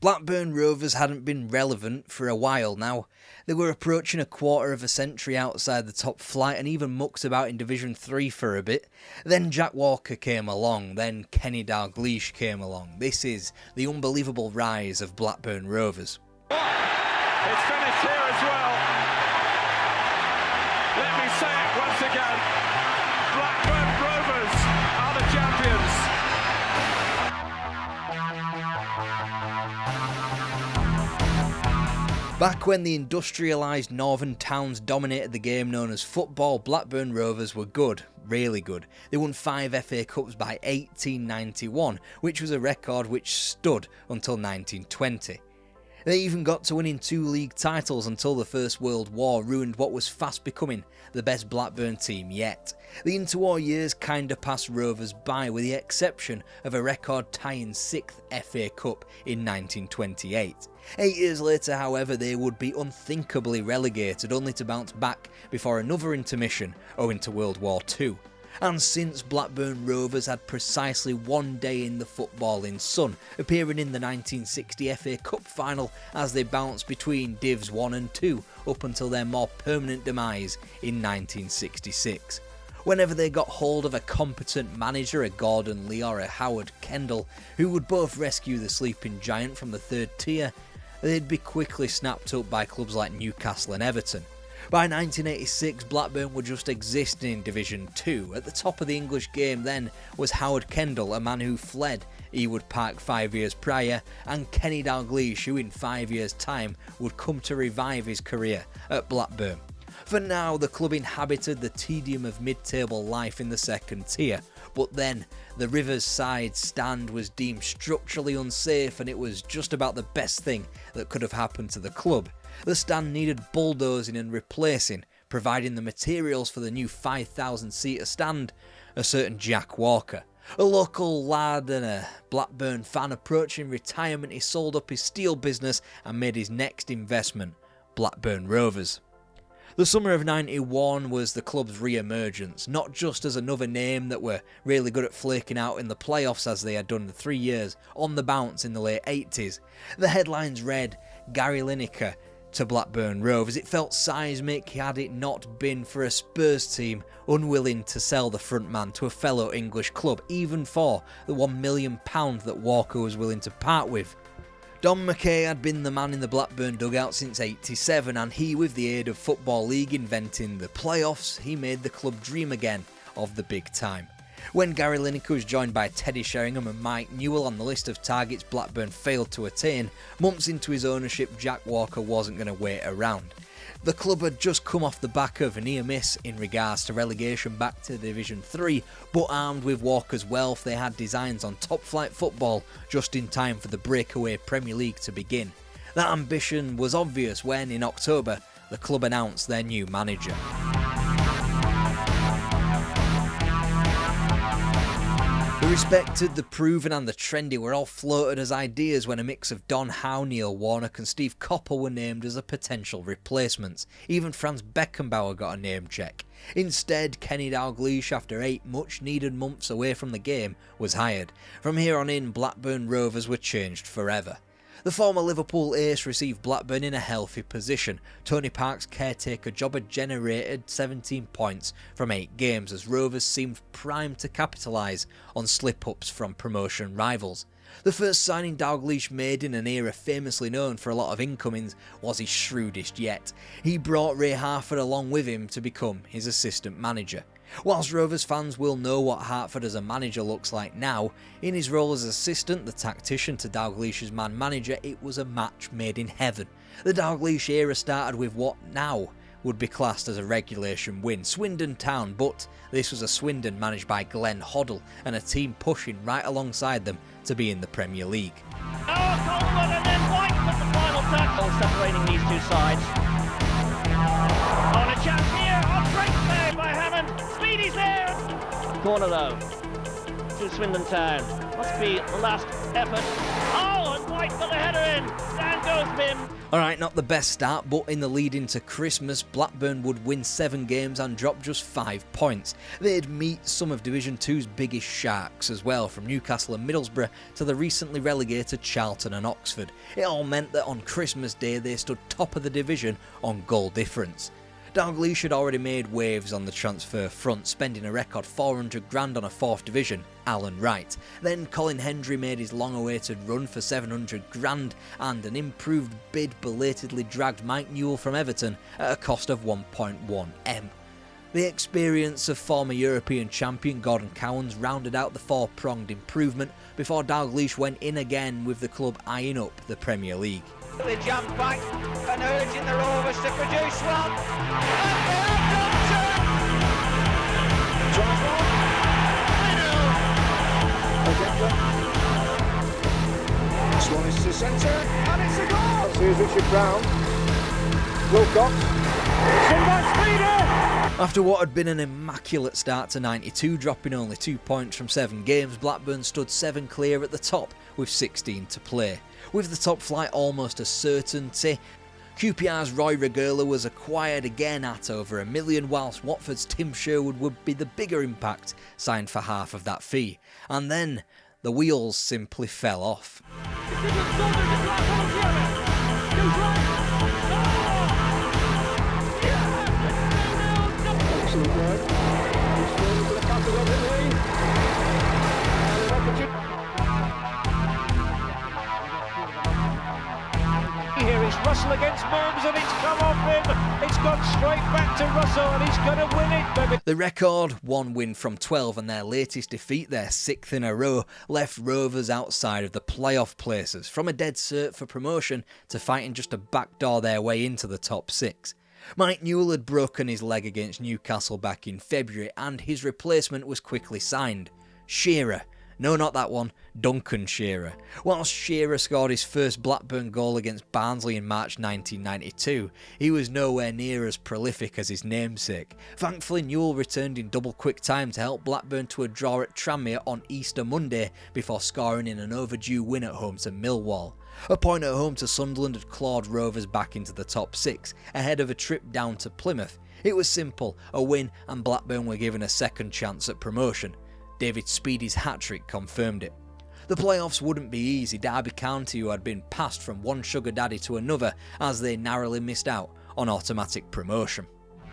Blackburn Rovers hadn't been relevant for a while now. They were approaching a quarter of a century outside the top flight and even mucked about in Division 3 for a bit. Then Jack Walker came along, then Kenny Dalglish came along. This is the unbelievable rise of Blackburn Rovers. It's finished here as well. Let me say it once again. Blackburn Rovers are the champions. Back when the industrialised northern towns dominated the game known as football, Blackburn Rovers were good, really good. They won 5 FA Cups by 1891, which was a record which stood until 1920. They even got to winning 2 league titles until the First World War ruined what was fast becoming the best Blackburn team yet. The interwar years kinda passed Rovers by with the exception of a record-tying 6th FA Cup in 1928. 8 years later, however, they would be unthinkably relegated, only to bounce back before another intermission owing to World War II. And since Blackburn Rovers had precisely 1 day in the footballing sun, appearing in the 1960 FA Cup final as they bounced between Divs 1 and 2 up until their more permanent demise in 1966. Whenever they got hold of a competent manager, a Gordon Lee or a Howard Kendall, who would both rescue the sleeping giant from the 3rd tier, they'd be quickly snapped up by clubs like Newcastle and Everton. By 1986, Blackburn were just existing in Division 2. At the top of the English game then was Howard Kendall, a man who fled Ewood Park 5 years prior, and Kenny Dalglish, who in 5 years' time would come to revive his career at Blackburn. For now, the club inhabited the tedium of mid-table life in the 2nd tier, but then the Rivers side stand was deemed structurally unsafe and it was just about the best thing that could have happened to the club. The stand needed bulldozing and replacing, providing the materials for the new 5,000-seater stand, a certain Jack Walker. A local lad and a Blackburn fan approaching retirement, he sold up his steel business and made his next investment, Blackburn Rovers. The summer of '91 was the club's re-emergence, not just as another name that were really good at flaking out in the playoffs as they had done the 3 years on the bounce in the late 80s. The headlines read, Gary Lineker to Blackburn Rovers. It felt seismic had it not been for a Spurs team unwilling to sell the front man to a fellow English club, even for the £1 million that Walker was willing to part with. Don McKay had been the man in the Blackburn dugout since '87, and he, with the aid of Football League inventing the playoffs, he made the club dream again of the big time. When Gary Lineker was joined by Teddy Sheringham and Mike Newell on the list of targets Blackburn failed to attain, months into his ownership, Jack Walker wasn't going to wait around. The club had just come off the back of a near miss in regards to relegation back to Division 3, but armed with Walker's wealth, they had designs on top flight football just in time for the breakaway Premier League to begin. That ambition was obvious when, in October, the club announced their new manager. The respected, the proven and the trendy were all floated as ideas when a mix of Don Howe, Neil Warnock and Steve Coppell were named as a potential replacements. Even Franz Beckenbauer got a name check. Instead, Kenny Dalglish, after 8 much needed months away from the game, was hired. From here on in, Blackburn Rovers were changed forever. The former Liverpool ace received Blackburn in a healthy position. Tony Park's caretaker job had generated 17 points from 8 games as Rovers seemed primed to capitalise on slip-ups from promotion rivals. The first signing Dalglish made in an era famously known for a lot of incomings was his shrewdest yet. He brought Ray Harford along with him to become his assistant manager. Whilst Rovers fans will know what Hartford as a manager looks like now, in his role as assistant, the tactician to Dalglish's man manager, it was a match made in heaven. The Dalglish era started with what now would be classed as a regulation win, Swindon Town, but this was a Swindon managed by Glenn Hoddle and a team pushing right alongside them to be in the Premier League. Oh, Coleman and then White with the final tackle separating these two sides. On a chance here, oh, great save by Hammond. Speedy's there. Corner though, to Swindon Town. Must be the last effort. Oh, and White got the header in. Down goes has been. Alright, not the best start, but in the lead into Christmas, Blackburn would win 7 games and drop just 5 points. They'd meet some of Division 2's biggest sharks as well, from Newcastle and Middlesbrough to the recently relegated Charlton and Oxford. It all meant that on Christmas Day they stood top of the division on goal difference. Dalglish had already made waves on the transfer front, spending a record 400 grand on a 4th division, Alan Wright. Then Colin Hendry made his long-awaited run for 700 grand, and an improved bid belatedly dragged Mike Newell from Everton at a cost of 1.1M. The experience of former European champion Gordon Cowans rounded out the 4-pronged improvement before Dalglish went in again, with the club eyeing up the Premier League. They jump back and urging the Rovers to produce one. And they have done so. This one is to centre, and it's a goal! Here's Richard Brown. Wilcox. It's in by Speedy! After what had been an immaculate start to 92, dropping only 2 points from 7 games, Blackburn stood 7 clear at the top with 16 to play. With the top flight almost a certainty, QPR's Roy Regola was acquired again at over $1 million, whilst Watford's Tim Sherwood would be the bigger impact, signed for half of that fee. And then the wheels simply fell off. Excellent work. He's through for the passes on the knee. And an opportunity. Here is Russell against Mims, and it's come off him. It's gone straight back to Russell, and he's going to win it, baby. The record, 1 win from 12, and their latest defeat, their 6th in a row, left Rovers outside of the playoff places, from a dead cert for promotion to fighting just to backdoor their way into the top 6. Mike Newell had broken his leg against Newcastle back in February, and his replacement was quickly signed. Shearer. No, not that one, Duncan Shearer. Whilst Shearer scored his first Blackburn goal against Barnsley in March 1992, he was nowhere near as prolific as his namesake. Thankfully, Newell returned in double quick time to help Blackburn to a draw at Tranmere on Easter Monday before scoring in an overdue win at home to Millwall. A point at home to Sunderland had clawed Rovers back into the top 6, ahead of a trip down to Plymouth. It was simple, a win, and Blackburn were given a second chance at promotion. David Speedy's hat-trick confirmed it. The playoffs wouldn't be easy. Derby County, who had been passed from one sugar daddy to another, as they narrowly missed out on automatic promotion.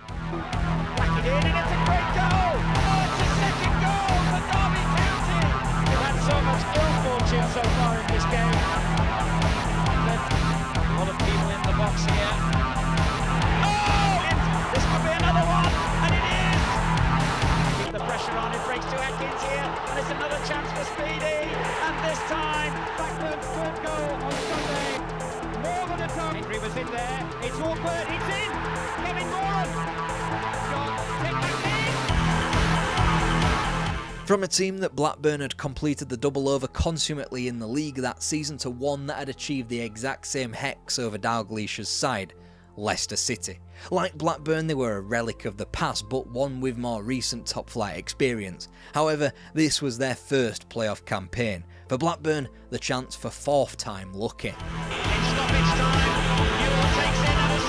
Back it in, and it's a great goal! Oh, it's a second goal for Derby County! They've had so much ill fortune so far in this game. A lot of people in the box here. Oh! This could be another one, and it is! Keep the pressure on, it breaks to Atkins here, and it's another chance for Speedy, and this time, Blackburn's third goal on Sunday. More than a goal. Henry was in there, it's awkward, it's in! Kevin Moran! Take back in! From a team that Blackburn had completed the double over consummately in the league that season to one that had achieved the exact same hex over Dalglish's side, Leicester City. Like Blackburn, they were a relic of the past, but one with more recent top-flight experience. However, this was their first playoff campaign. For Blackburn, the chance for 4th time lucky. In stoppage time, Newell takes in and has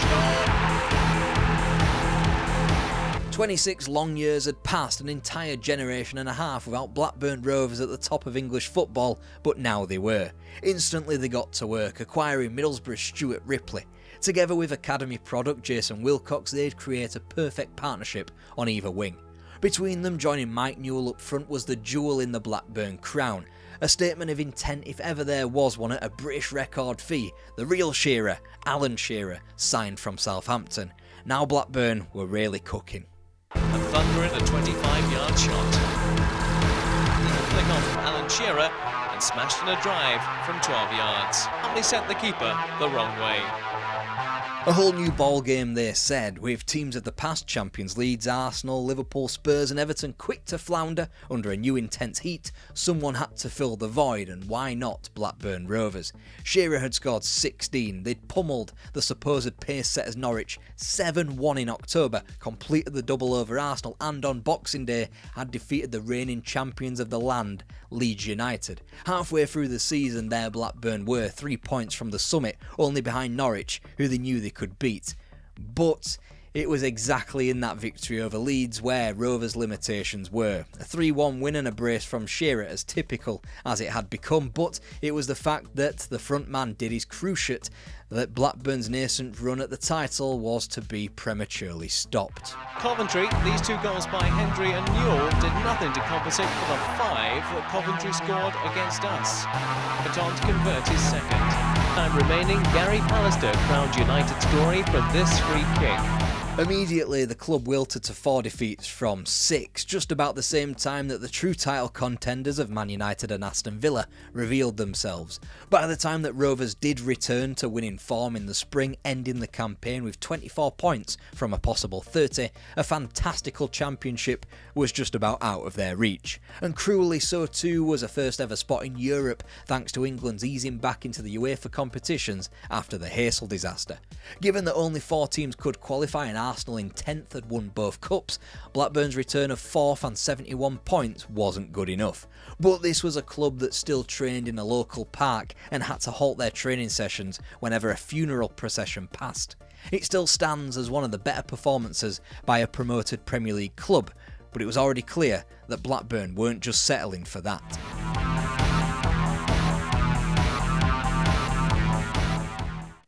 scored. 26 long years had passed, an entire generation and a half without Blackburn Rovers at the top of English football, but now they were. Instantly they got to work, acquiring Middlesbrough's Stuart Ripley. Together with academy product Jason Wilcox, they'd create a perfect partnership on either wing. Between them, joining Mike Newell up front was the jewel in the Blackburn crown. A statement of intent if ever there was one at a British record fee. The real Shearer, Alan Shearer, signed from Southampton. Now Blackburn were really cooking. And thundering a 25-yard shot. Little flick on from Alan Shearer and smashed in a drive from 12 yards. Only sent the keeper the wrong way. A whole new ball game, they said, with teams of the past champions Leeds, Arsenal, Liverpool, Spurs and Everton quick to flounder under a new intense heat. Someone had to fill the void, and why not Blackburn Rovers? Shearer had scored 16, they'd pummelled the supposed pace setters Norwich 7-1 in October, completed the double over Arsenal, and on Boxing Day had defeated the reigning champions of the land, Leeds United. Halfway through the season there Blackburn were 3 points from the summit, only behind Norwich, who they knew they could beat. But it was exactly in that victory over Leeds where Rovers' limitations were. A 3-1 win and a brace from Shearer, as typical as it had become, but it was the fact that the front man did his cruciate that Blackburn's nascent run at the title was to be prematurely stopped. Coventry, these 2 goals by Hendry and Newell did nothing to compensate for the 5 that Coventry scored against us. Baton to convert his second. Time remaining, Gary Pallister crowned United's glory from this free kick. Immediately, the club wilted to 4 defeats from 6, just about the same time that the true title contenders of Man United and Aston Villa revealed themselves. By the time that Rovers did return to winning form in the spring, ending the campaign with 24 points from a possible 30, a fantastical championship was just about out of their reach. And cruelly so too was a first ever spot in Europe, thanks to England's easing back into the UEFA competitions after the Hazel disaster. Given that only 4 teams could qualify and Arsenal in 10th had won both cups, Blackburn's return of 4th and 71 points wasn't good enough. But this was a club that still trained in a local park and had to halt their training sessions whenever a funeral procession passed. It still stands as one of the better performances by a promoted Premier League club, but it was already clear that Blackburn weren't just settling for that.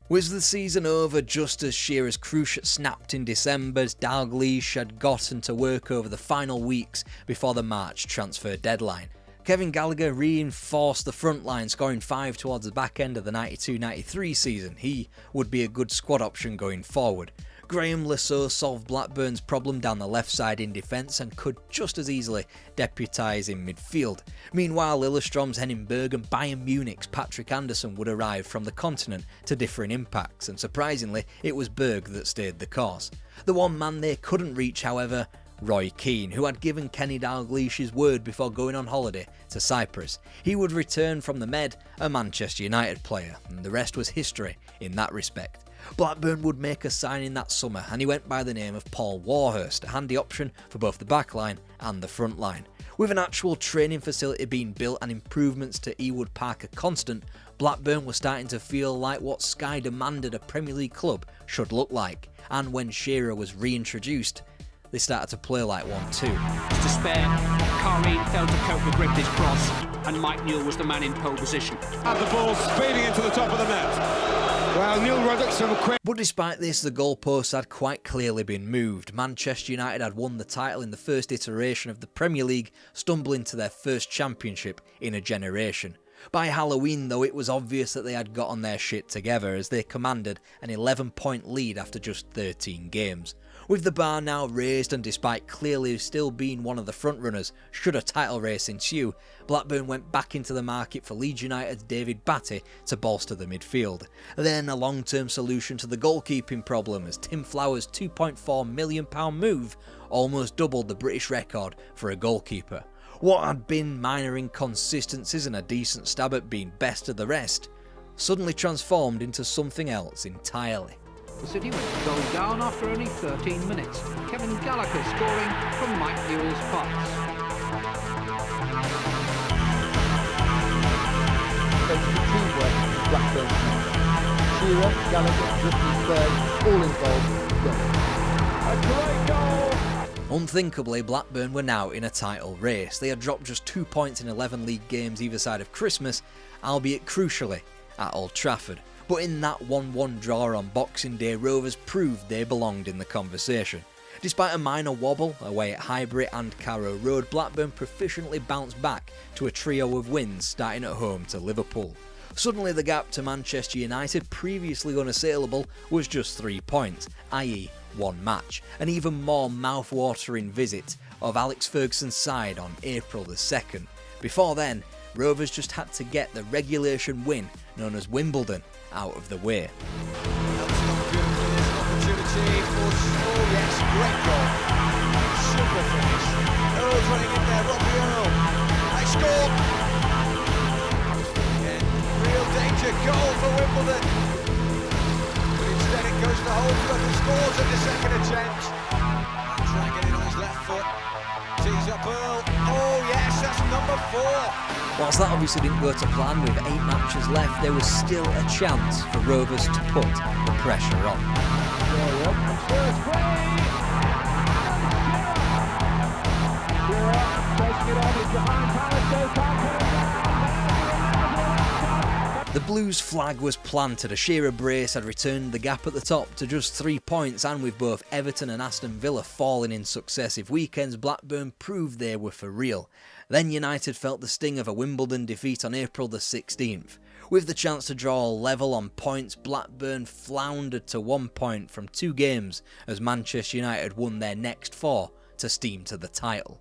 Was the season over just as Shearer's cruciate snapped in December, as Dalglish had gotten to work over the final weeks before the March transfer deadline? Kevin Gallagher reinforced the front line, scoring 5 towards the back end of the 92-93 season. He would be a good squad option going forward. Graham Lasso solved Blackburn's problem down the left side in defence and could just as easily deputise in midfield. Meanwhile, Lillestrøm's Henning Berg and Bayern Munich's Patrick Anderson would arrive from the continent to differing impacts, and surprisingly, it was Berg that stayed the course. The one man they couldn't reach, however, Roy Keane, who had given Kenny Dalglish his word before going on holiday to Cyprus. He would return from the Med a Manchester United player, and the rest was history in that respect. Blackburn would make a signing that summer, and he went by the name of Paul Warhurst, a handy option for both the back line and the front line. With an actual training facility being built and improvements to Ewood Park a constant, Blackburn was starting to feel like what Sky demanded a Premier League club should look like, and when Shearer was reintroduced, they started to play like one too. To spare, Karim failed to cope with Ripley's cross, and Mike Newell was the man in pole position. And the ball speeding into the top of the net. Well, Neil Ruddock's some quick. But despite this, the goalposts had quite clearly been moved. Manchester United had won the title in the first iteration of the Premier League, stumbling to their first championship in a generation. By Halloween, though, it was obvious that they had gotten their shit together, as they commanded an 11-point lead after just 13 games. With the bar now raised, and despite clearly still being one of the frontrunners should a title race ensue, Blackburn went back into the market for Leeds United's David Batty to bolster the midfield. Then a long-term solution to the goalkeeping problem, as Tim Flower's £2.4 million move almost doubled the British record for a goalkeeper. What had been minor inconsistencies and a decent stab at being best of the rest suddenly transformed into something else entirely. The City went to goal down after only 13 minutes. Kevin Gallagher scoring from Mike Newell's pass. Thanks to teamwork from Blackburn. Shearer, Gallagher, Griffin, Berg, all involved. A great goal! Unthinkably, Blackburn were now in a title race. They had dropped just 2 points in 11 league games either side of Christmas, albeit crucially at Old Trafford. But in that 1-1 draw on Boxing Day, Rovers proved they belonged in the conversation. Despite a minor wobble away at Highbury and Carrow Road, Blackburn proficiently bounced back to a trio of wins, starting at home to Liverpool. Suddenly the gap to Manchester United, previously unassailable, was just 3 points, i.e. one match. An even more mouth-watering visit of Alex Ferguson's side on April the 2nd. Before then, Rovers just had to get the regulation win, known as Wimbledon, out of the way. That's not beautiful. Oh yes, great goal. Super finish. Earl's running in there, Robbie Earl. They scored. Again, real danger goal for Wimbledon. But instead it goes to Holdsworth who scores at the second attempt. Trying to get it on his left foot. Tees up Earl. Oh yes, that's number 4. Whilst that obviously didn't go to plan with 8 matches left, there was still a chance for Rovers to put the pressure on. The Blues flag was planted. A Shearer brace had returned the gap at the top to just 3 points, and with both Everton and Aston Villa falling in successive weekends, Blackburn proved they were for real. Then United felt the sting of a Wimbledon defeat on April the 16th. With the chance to draw level on points, Blackburn floundered to 1 point from 2 games as Manchester United won their next 4 to steam to the title.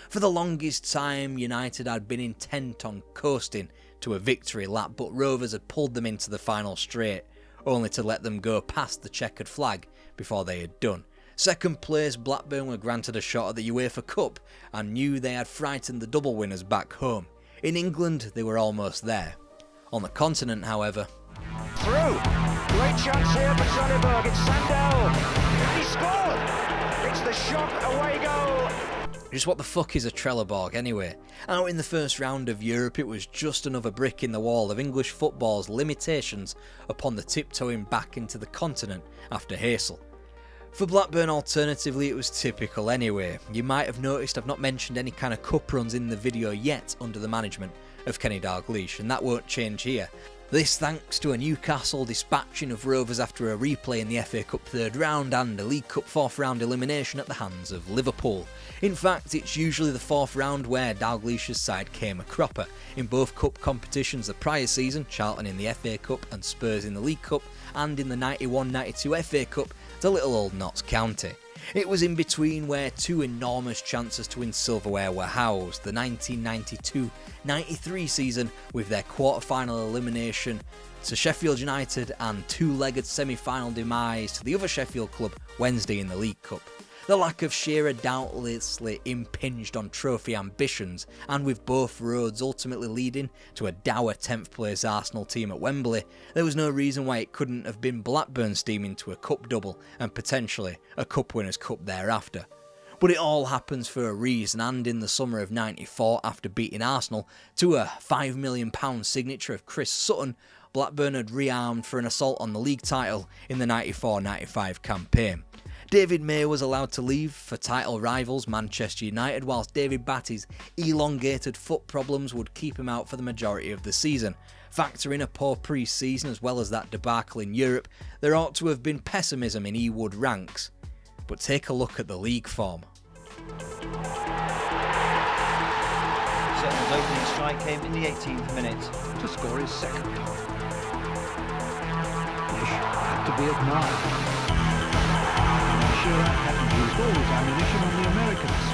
For the longest time, United had been intent on coasting to a victory lap, but Rovers had pulled them into the final straight, only to let them go past the checkered flag before they had done. Second place, Blackburn were granted a shot at the UEFA Cup and knew they had frightened the double winners back home. In England, they were almost there. On the continent, however... Through! Great chance here for Sonneberg, it's Sandell! He scored! It's the shock away goal! Just what the fuck is a Trelleborg anyway? Out in the first round of Europe, it was just another brick in the wall of English football's limitations upon the tiptoeing back into the continent after Heysel. For Blackburn, alternatively, it was typical anyway. You might have noticed I've not mentioned any kind of cup runs in the video yet under the management of Kenny Dalglish, and that won't change here. This thanks to a Newcastle dispatching of Rovers after a replay in the FA Cup third round and a League Cup fourth round elimination at the hands of Liverpool. In fact, it's usually the fourth round where Dalglish's side came a cropper. In both cup competitions the prior season, Charlton in the FA Cup and Spurs in the League Cup, and in the 91-92 FA Cup to little old Notts County. It was in between where 2 enormous chances to win silverware were housed, the 1992-93 season with their quarter-final elimination to Sheffield United and 2-legged semi-final demise to the other Sheffield club Wednesday in the League Cup. The lack of Shearer doubtlessly impinged on trophy ambitions, and with both roads ultimately leading to a dour 10th place Arsenal team at Wembley, there was no reason why it couldn't have been Blackburn steaming to a cup double and potentially a Cup Winners' Cup thereafter. But it all happens for a reason, and in the summer of '94, after beating Arsenal to a £5 million signature of Chris Sutton, Blackburn had rearmed for an assault on the league title in the 94-95 campaign. David May was allowed to leave for title rivals Manchester United, whilst David Batty's elongated foot problems would keep him out for the majority of the season. Factor in a poor pre-season as well as that debacle in Europe, there ought to have been pessimism in Ewood ranks. But take a look at the league form. Settle's opening strike came in the 18th minute. To score his second. Nish had to be admired. Shearer hadn't used all his ammunition on the Americans.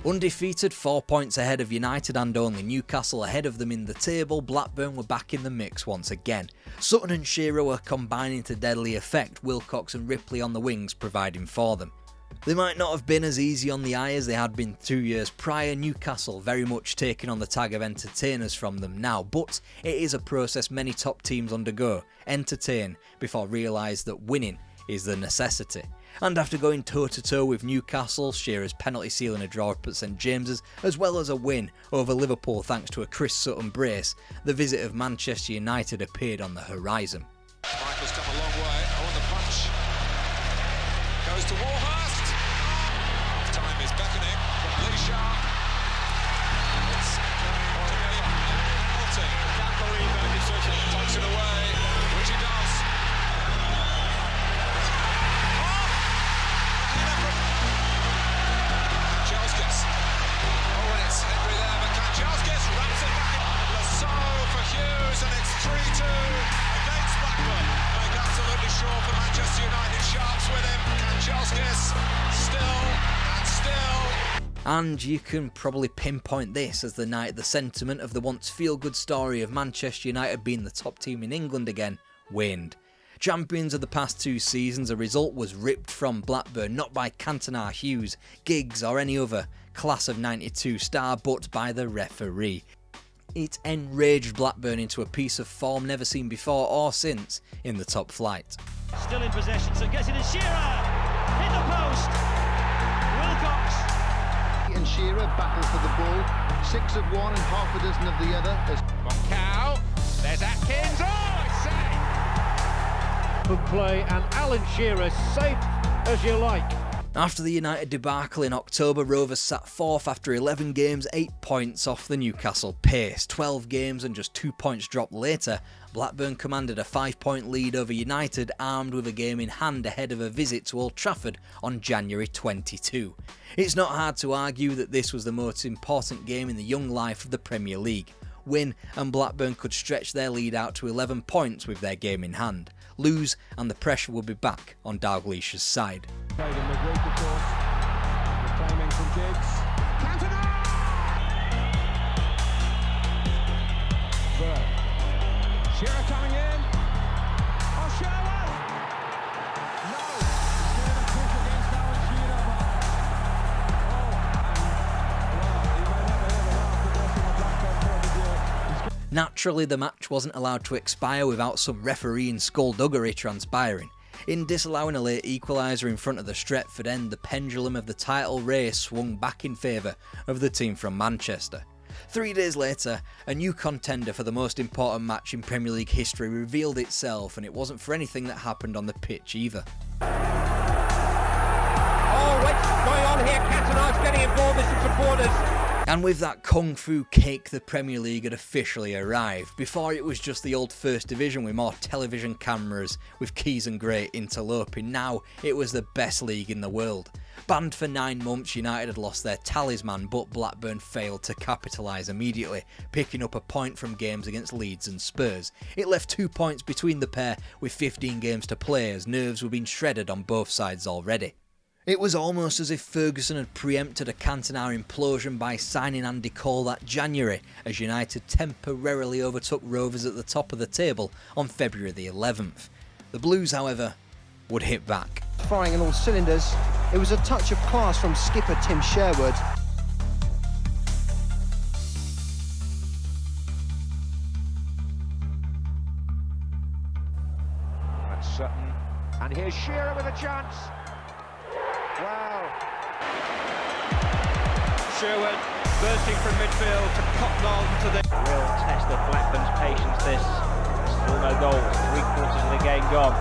Undefeated, 4 points ahead of United and only Newcastle ahead of them in the table, Blackburn were back in the mix once again. Sutton and Shearer were combining to deadly effect, Wilcox and Ripley on the wings providing for them. They might not have been as easy on the eye as they had been 2 years prior, Newcastle very much taking on the tag of entertainers from them now, but it is a process many top teams undergo, entertain before realise that winning is the necessity. And after going toe-to-toe with Newcastle, Shearer's penalty sealing a draw up at St James's, as well as a win over Liverpool thanks to a Chris Sutton brace, the visit of Manchester United appeared on the horizon. Michael's come a long way. Oh, and the punch goes to Warhurst. Time is beckoning from Lee Sharp. It's going to be a penalty. Can't believe that decision. Takes it away, which he does. Hughes, and it's 3-2 against Blackburn. Like absolutely sure for Manchester United. Sharp's with him. Kanchelskis still and still. And you can probably pinpoint this as the night the sentiment of the once feel-good story of Manchester United being the top team in England again waned. Champions of the past 2 seasons, a result was ripped from Blackburn, not by Cantona, Hughes, Giggs or any other class of 92 star, but by the referee. It enraged Blackburn into a piece of form never seen before or since in the top flight. Still in possession, so gets it in Shearer! Hit the post! Wilcox! And Shearer battle for the ball. 6 of one and half a dozen of the other. Cow. There's Atkins. Oh, it's safe! Good play, and Alan Shearer safe as you like. After the United debacle in October, Rovers sat 4th after 11 games, 8 points off the Newcastle pace. 12 games and just 2 points dropped later, Blackburn commanded a 5-point lead over United, armed with a game in hand ahead of a visit to Old Trafford on January 22. It's not hard to argue that this was the most important game in the young life of the Premier League. Win and Blackburn could stretch their lead out to 11 points with their game in hand. Lose and the pressure would be back on Dalglish's side. Played in the group, of course. Reclaiming from Giggs. Cantona! Bird. Shearer coming in. Oh, Shearer! No! He's going to push against Alan Shearer. Well, he may not be able to progressing on Blackburn point of view. Naturally, the match wasn't allowed to expire without some refereeing skullduggery transpiring. In disallowing a late equaliser in front of the Stretford end, the pendulum of the title race swung back in favour of the team from Manchester. 3 days later, a new contender for the most important match in Premier League history revealed itself, and it wasn't for anything that happened on the pitch either. Oh, what's going on here? Cantona's getting involved with some supporters. And with that kung fu kick, the Premier League had officially arrived. Before, it was just the old First Division with more television cameras, with Keys and Gray interloping. Now, it was the best league in the world. Banned for 9 months, United had lost their talisman, but Blackburn failed to capitalise immediately, picking up a point from games against Leeds and Spurs. It left 2 points between the pair, with 15 games to play, as nerves were being shredded on both sides already. It was almost as if Ferguson had preempted a Cantona implosion by signing Andy Cole that January, as United temporarily overtook Rovers at the top of the table on February the 11th. The Blues, however, would hit back. Firing on all cylinders, it was a touch of class from skipper Tim Sherwood. That's Sutton, and here's Shearer with a chance. Wow. Sherwood bursting from midfield to Cotnall to the... Real test of Blackburn's patience, this. Still no goals, 3/4 of the game gone.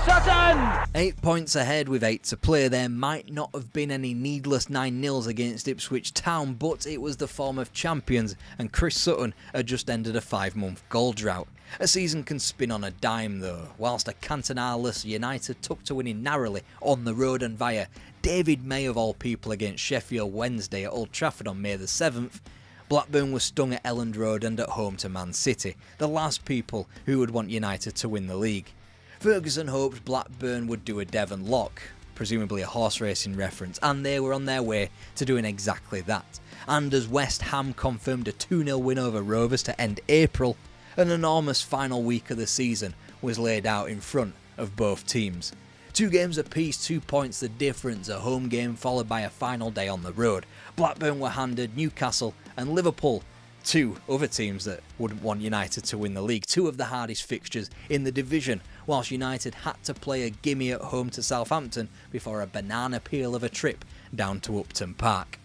Sutton! 8 points ahead with 8 to play. There might not have been any needless 9-0s against Ipswich Town, but it was the form of champions, and Chris Sutton had just ended a 5-month goal drought. A season can spin on a dime though. Whilst a Cantona-less United took to winning narrowly on the road and via David May of all people against Sheffield Wednesday at Old Trafford on May the 7th, Blackburn was stung at Elland Road and at home to Man City, the last people who would want United to win the league. Ferguson hoped Blackburn would do a Devon Lock, presumably a horse racing reference, and they were on their way to doing exactly that. And as West Ham confirmed a 2-0 win over Rovers to end April, an enormous final week of the season was laid out in front of both teams. 2 games apiece, 2 points the difference, a home game followed by a final day on the road. Blackburn were handed Newcastle and Liverpool, 2 other teams that wouldn't want United to win the league, 2 of the hardest fixtures in the division, whilst United had to play a gimme at home to Southampton before a banana peel of a trip down to Upton Park.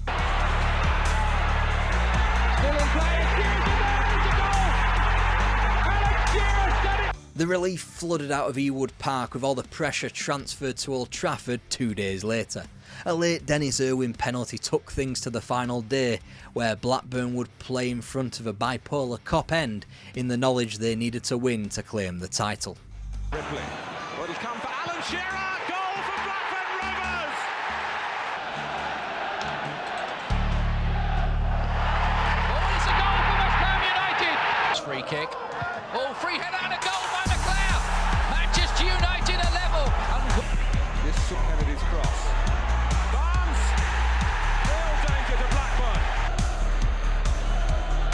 Still in play, The relief flooded out of Ewood Park with all the pressure transferred to Old Trafford 2 days later. A late Dennis Irwin penalty took things to the final day, where Blackburn would play in front of a bipolar Cop End in the knowledge they needed to win to claim the title. Ripley. Well, he's come for Alan Shearer. Goal for Blackburn Rovers. Oh, it's a goal for West Ham United. Free kick. Oh, free header and a goal by McLeod. Manchester United are level. This subheaded his cross. Barnes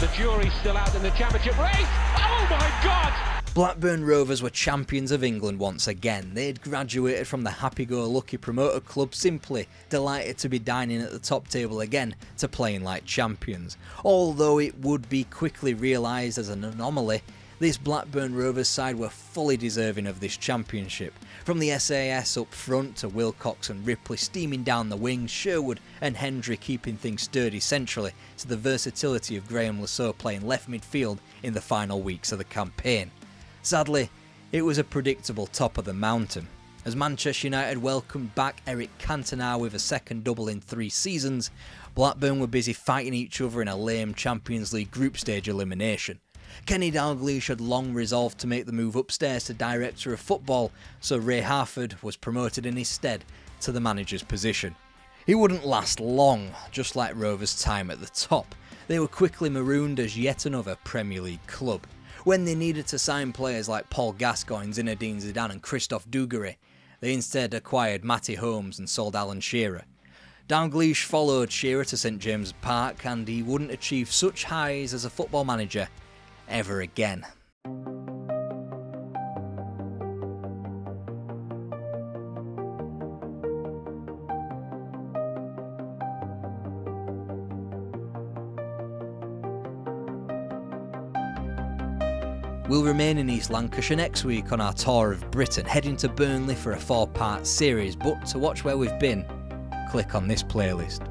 The jury's still out in the championship race. Oh my God! Blackburn Rovers were champions of England once again. They'd graduated from the happy-go-lucky promoter club, simply delighted to be dining at the top table again, to playing like champions. Although it would be quickly realised as an anomaly, this Blackburn Rovers side were fully deserving of this championship. From the SAS up front to Wilcox and Ripley steaming down the wings, Sherwood and Hendry keeping things sturdy centrally, to the versatility of Graham Lasso playing left midfield in the final weeks of the campaign. Sadly, it was a predictable top of the mountain. As Manchester United welcomed back Eric Cantona with a second double in 3 seasons, Blackburn were busy fighting each other in a lame Champions League group stage elimination. Kenny Dalglish had long resolved to make the move upstairs to director of football, so Ray Harford was promoted in his stead to the manager's position. He wouldn't last long, just like Rovers' time at the top. They were quickly marooned as yet another Premier League club. When they needed to sign players like Paul Gascoigne, Zinedine Zidane and Christophe Dugarry, they instead acquired Matty Holmes and sold Alan Shearer. Dalglish followed Shearer to St James's Park, and he wouldn't achieve such highs as a football manager ever again. We'll remain in East Lancashire next week on our tour of Britain, heading to Burnley for a 4-part series, but to watch where we've been, click on this playlist.